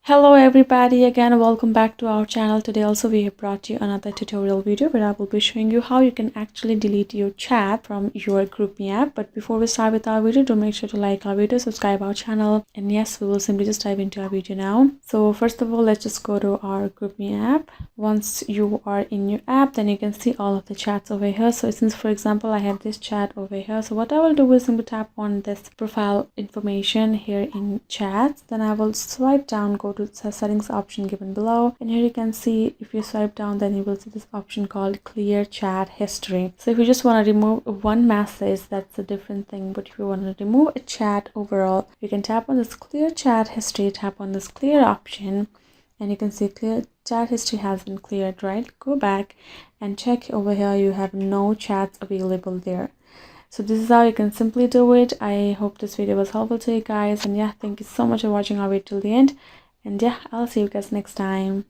Hello everybody, again welcome back to our channel. Today also we have brought you another tutorial video where I will be showing you how you can actually delete your chat from your GroupMe app. But before we start with our video, do make sure to like our video, subscribe our channel, and yes, we will simply just dive into our video now. So first of all, let's just go to our GroupMe app. Once you are in your app, then you can see all of the chats over here. So since for example I have this chat over here, so what I will do is simply tap on this profile information here in chats, then I will swipe down, go to the settings option given below, and here you can see, if you swipe down, then you will see this option called clear chat history. So if you just want to remove one message, that's a different thing, but if you want to remove a chat overall, you can tap on this clear chat history, tap on this clear option, and you can see clear chat history has been cleared, right? Go back and check over here, you have no chats available there. So this is how you can simply do it. I hope this video was helpful to you guys, and yeah, thank you so much for watching our video till the end, and yeah, I'll see you guys next time.